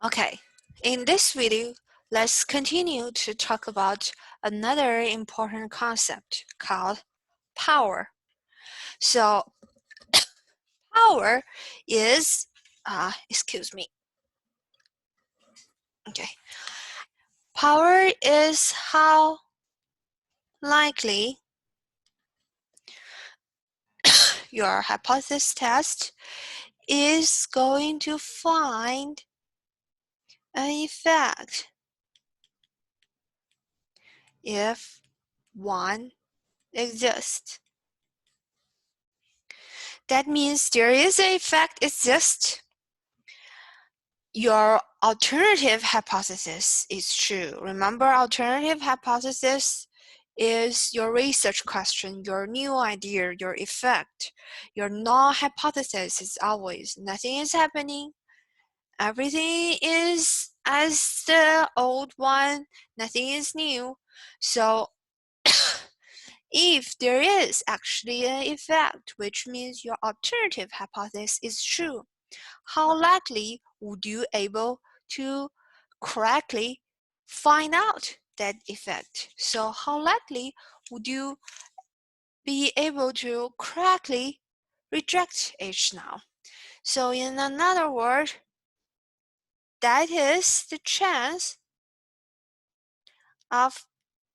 Okay, in this video, let's continue to talk about another important concept called power. So, power is, excuse me. Okay, power is how likely your hypothesis test is going to find an effect if one exists. That means there is an effect exists. Your alternative hypothesis is true. Remember, alternative hypothesis is your research question, your new idea, your effect. Your null hypothesis is always nothing is happening. Everything is as the old one, nothing is new. So if there is actually an effect, which means your alternative hypothesis is true, how likely would you able to correctly find out that effect? So how likely would you be able to correctly reject H now? So in another word, that is the chance of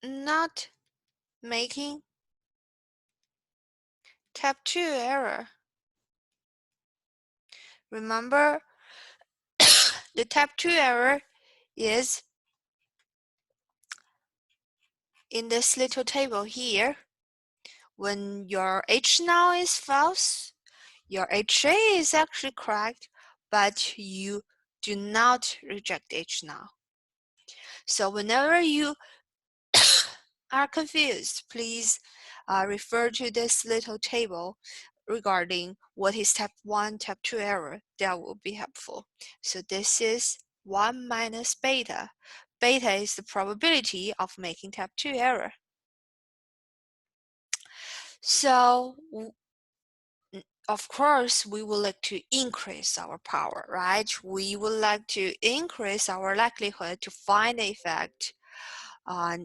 not making type 2 error. Remember, the type 2 error is in this little table here. When your H null is false, your HA is actually correct, but you do not reject H null. So whenever you are confused, please refer to this little table regarding what is type 1, type 2 error. That will be helpful. So this is 1 minus beta. Beta is the probability of making type 2 error. So of course, we would like to increase our power, right? We would like to increase our likelihood to find the effect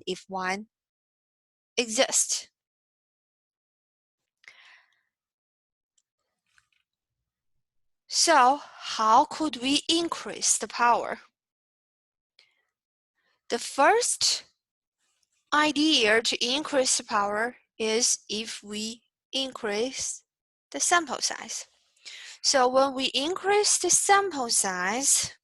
if one exists. So, how could we increase the power? The first idea to increase the power is if we increase the sample size. So when we increase the sample size,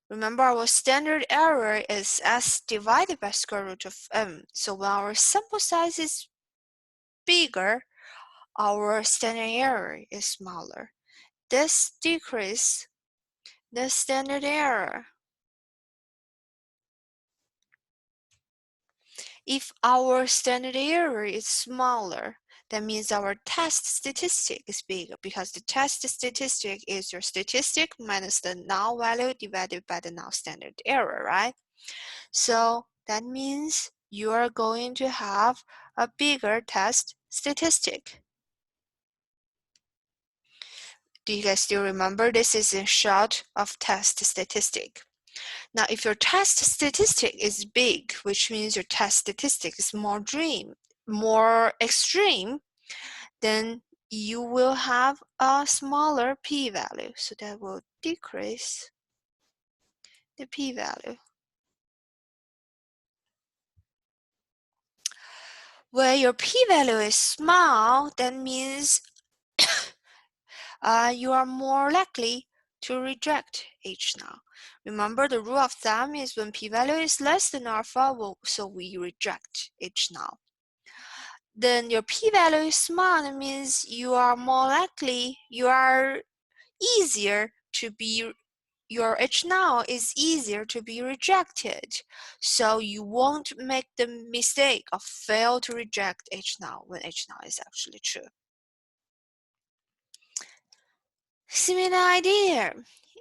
remember our standard error is s divided by square root of m. So when our sample size is bigger, our standard error is smaller. This decreases the standard error. If our standard error is smaller, that means our test statistic is bigger because the test statistic is your statistic minus the null value divided by the null standard error, right? So that means you are going to have a bigger test statistic. Do you guys still remember? This is a short of test statistic. Now, if your test statistic is big, which means your test statistic is more extreme, then you will have a smaller p-value. So that will decrease the p-value. When your p-value is small, that means you are more likely to reject H null. Remember, the rule of thumb is when p-value is less than alpha, so we reject H null. Then your p-value is small, that means you are more likely, you are easier to be, your H null is easier to be rejected. So you won't make the mistake of fail to reject H null when H null is actually true. Similar idea.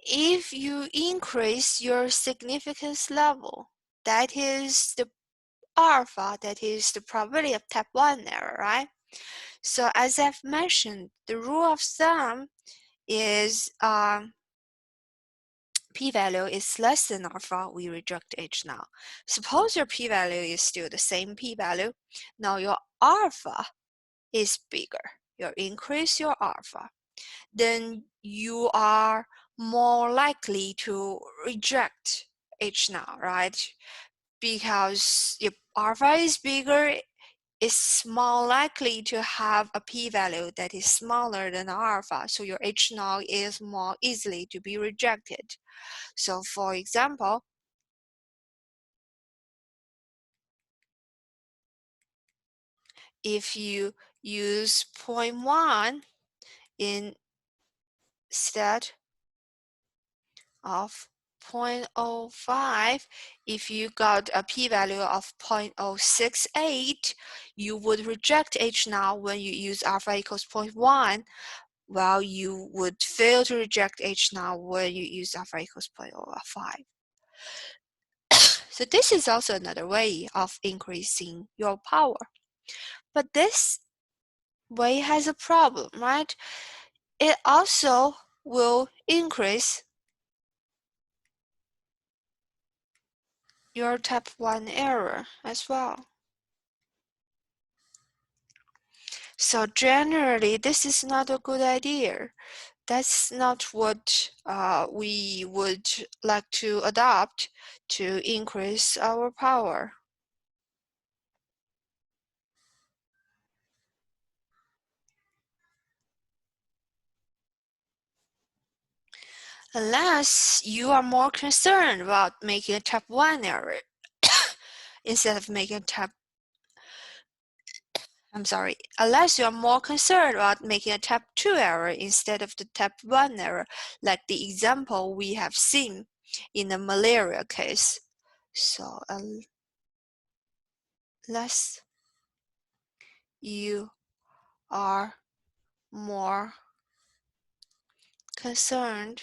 If you increase your significance level, that is the alpha, that is the probability of type 1 error, right? So as I've mentioned, the rule of thumb is p-value is less than alpha, we reject H now. Suppose your p-value is still the same p-value. Now your alpha is bigger. You increase your alpha. Then you are more likely to reject H now, right? Because if alpha is bigger, it's more likely to have a p-value that is smaller than alpha, so your H null is more easily to be rejected. So for example, if you use 0.1 instead of 0.05, if you got a p-value of 0.068, you would reject H null when you use alpha equals 0.1, while you would fail to reject H null when you use alpha equals 0.05. So this is also another way of increasing your power. But this way has a problem, right? It also will increase your type 1 error as well. So generally, this is not a good idea. That's not what we would like to adopt to increase our power. Unless you are more concerned about making a type 1 error instead of making unless you are more concerned about making a type 2 error instead of the type 1 error, like the example we have seen in the malaria case. So unless you are more concerned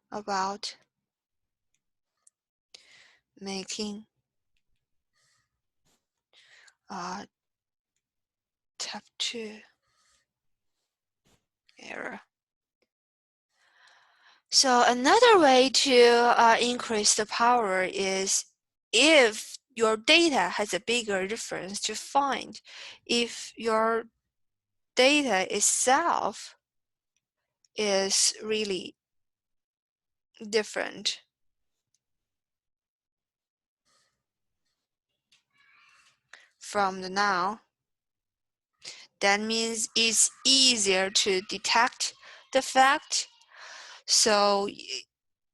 about making a type 2 error. So another way to increase the power is if your data has a bigger difference to find. If your data itself is really different from the now, that means it's easier to detect the fact, so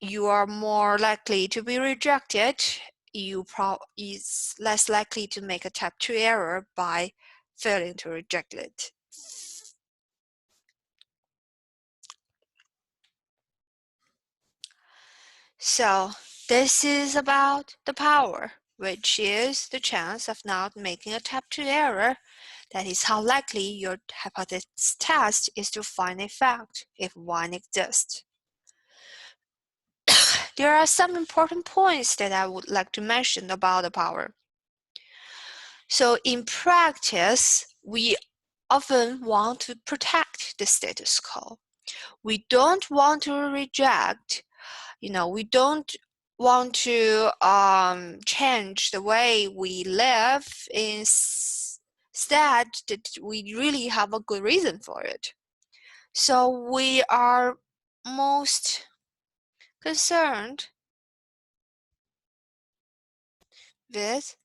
you are more likely to be rejected. Is less likely to make a type 2 error by failing to reject it. So this is about the power, which is the chance of not making a type 2 error. That is how likely your hypothesis test is to find a fact, if one exists. There are some important points that I would like to mention about the power. So in practice, we often want to protect the status quo. We don't want to reject, we don't want to change the way we live. Instead, that we really have a good reason for it. So we are most concerned with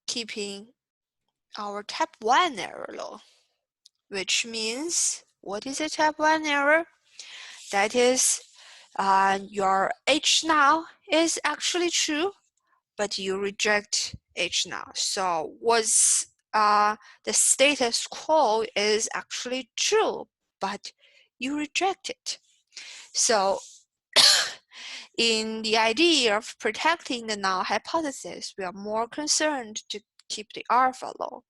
keeping our type 1 error low, which means, what is a type 1 error? That is, your H now is actually true, but you reject H now. So what's the status quo is actually true, but you reject it. So in the idea of protecting the null hypothesis, we are more concerned to keep the alpha low.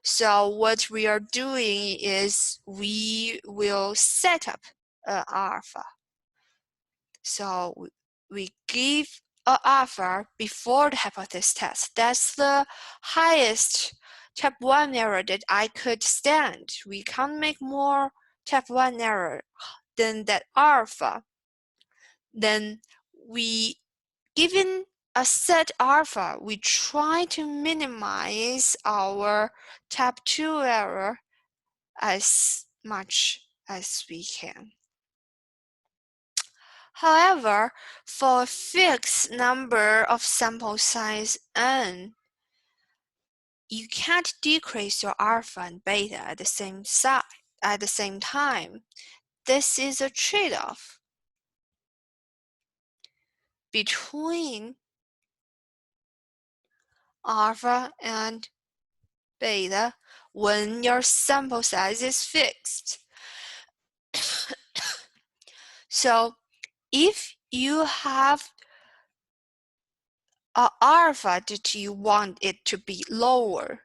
So what we are doing is we will set up an alpha. So we give an alpha before the hypothesis test. That's the highest type 1 error that I could stand. We can't make more type 1 error than that alpha, then given a set alpha, we try to minimize our type 2 error as much as we can. However, for a fixed number of sample size n, you can't decrease your alpha and beta at the same time. This is a trade-off between alpha and beta when your sample size is fixed. So if you have an alpha that you want it to be lower,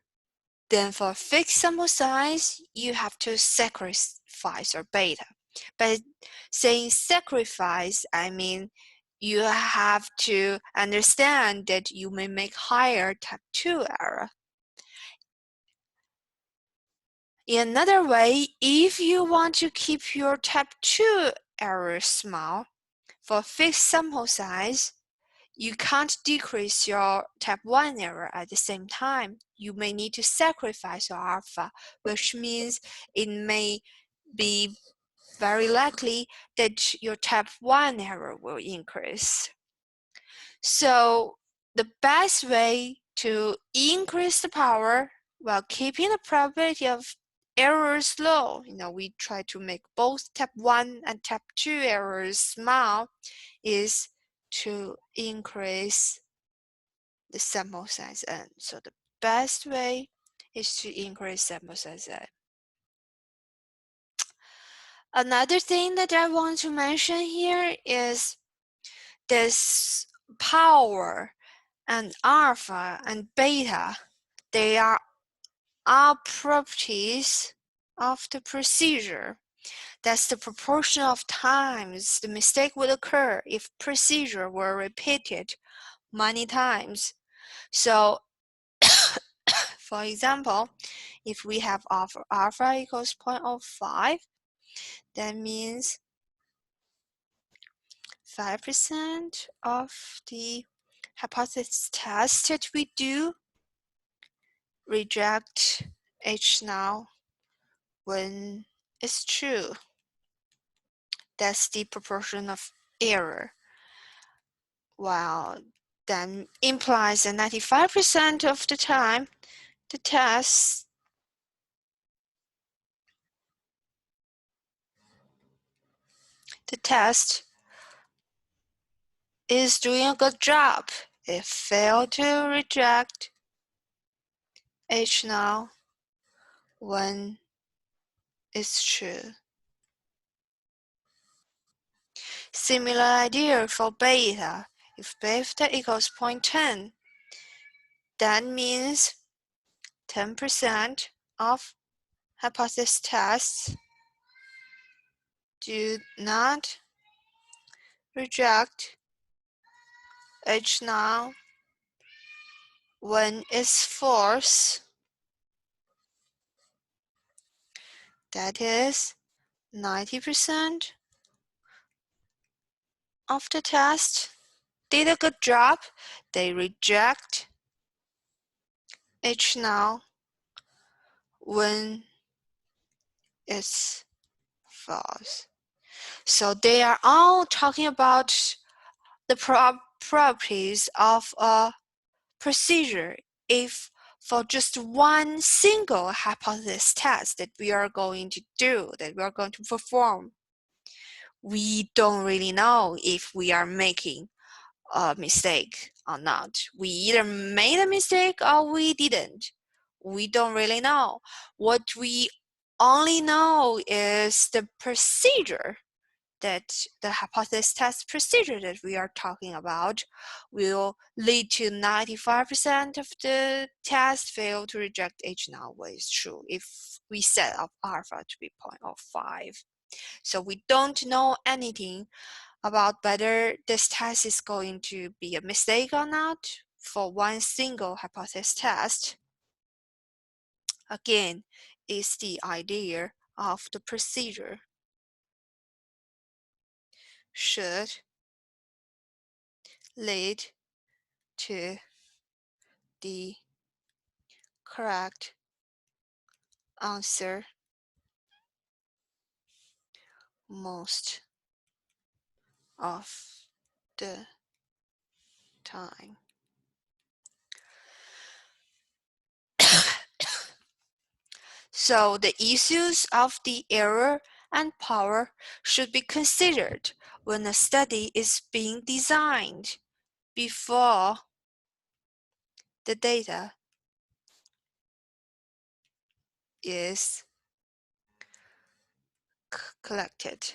then for fixed sample size, you have to sacrifice your beta. By saying sacrifice, I mean you have to understand that you may make higher type 2 error. In another way, if you want to keep your type 2 error small, for fixed sample size, you can't decrease your type 1 error at the same time. You may need to sacrifice your alpha, which means it may be very likely that your type 1 error will increase. So the best way to increase the power while keeping the probability of errors low, we try to make both type 1 and type 2 errors small, is to increase the sample size n. So the best way is to increase sample size n. Another thing that I want to mention here is this power and alpha and beta. They are all properties of the procedure. That's the proportion of times the mistake would occur if procedure were repeated many times. So for example, if we have alpha equals 0.05, that means 5% of the hypothesis test that we do reject H null when it's true. That's the proportion of error. Well, that implies that 95% of the time the test is doing a good job. It failed to reject H null when it's true. Similar idea for beta. If beta equals 0.10, that means 10% of hypothesis tests do not reject H null when it's false. That is 90% of the test did a good job. They reject H null when it's false. So they are all talking about the properties of a procedure. If for just one single hypothesis test that we are going to do, that we are going to perform, we don't really know if we are making a mistake or not. We either made a mistake or we didn't. We don't really know. What we only know is the procedure, that the hypothesis test procedure that we are talking about will lead to 95% of the test fail to reject H null when it's true if we set up alpha to be 0.05. So we don't know anything about whether this test is going to be a mistake or not for one single hypothesis test. Again, is the idea of the procedure should lead to the correct answer most of the time. So the issues of the error and power should be considered when a study is being designed before the data is collected.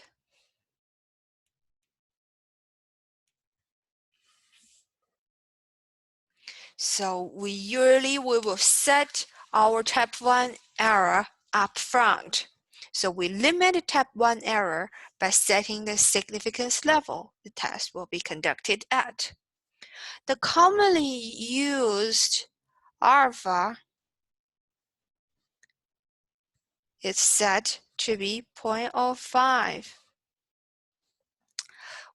So we will set our type 1 error up front. So we limit type 1 error by setting the significance level the test will be conducted at. The commonly used alpha is set to be 0.05.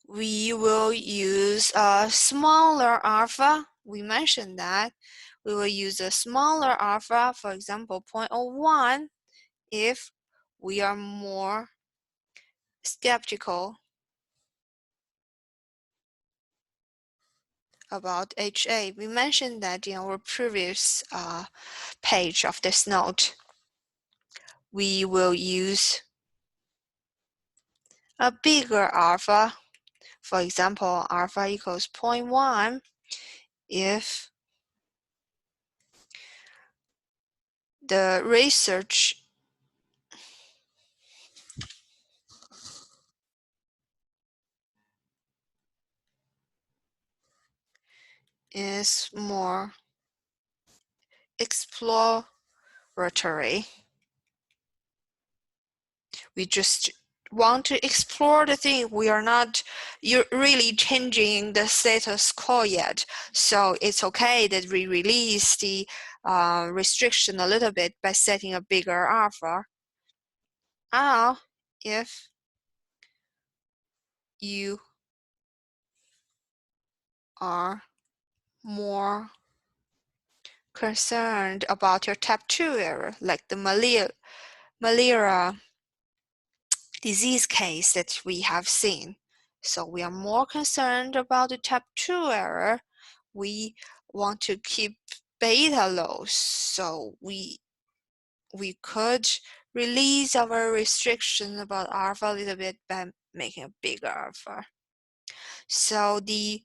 We will use a smaller alpha. We mentioned that. We will use a smaller alpha, for example, 0.01, if we are more skeptical about HA. We mentioned that in our previous page of this note. We will use a bigger alpha, for example, alpha equals 0.1 if the research is more exploratory. We just want to explore the thing. We are not really changing the status quo yet. So it's okay that we release the restriction a little bit by setting a bigger alpha. Now, if you are more concerned about your type 2 error, like the malaria disease case that we have seen. So we are more concerned about the type 2 error. We want to keep beta low, so we could release our restriction about alpha a little bit by making a bigger alpha. So the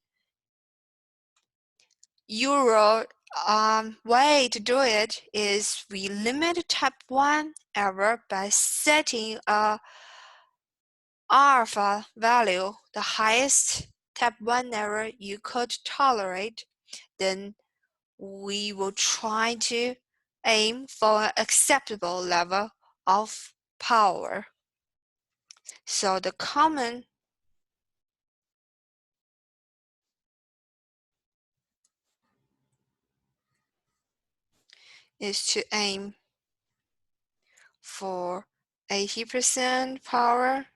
Euro way to do it is we limit type 1 error by setting a alpha value, the highest type 1 error you could tolerate. Then we will try to aim for an acceptable level of power. So the common is to aim for 80% power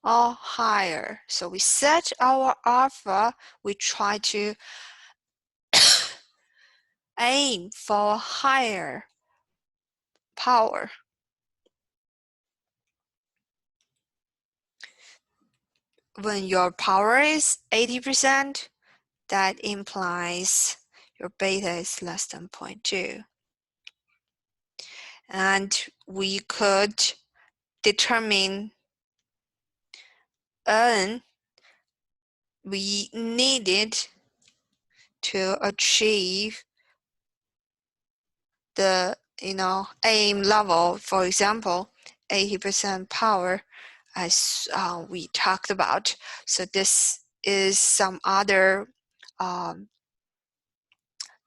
or higher. So we set our alpha, we try to aim for higher power. When your power is 80%, that implies your beta is less than 0.2. And we could determine N we needed to achieve the aim level, for example, 80% power, as we talked about. So this is some other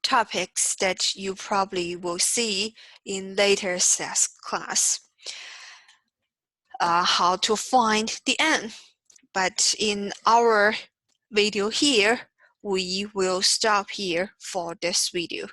topics that you probably will see in later SAS class, how to find the N. But in our video here, we will stop here for this video.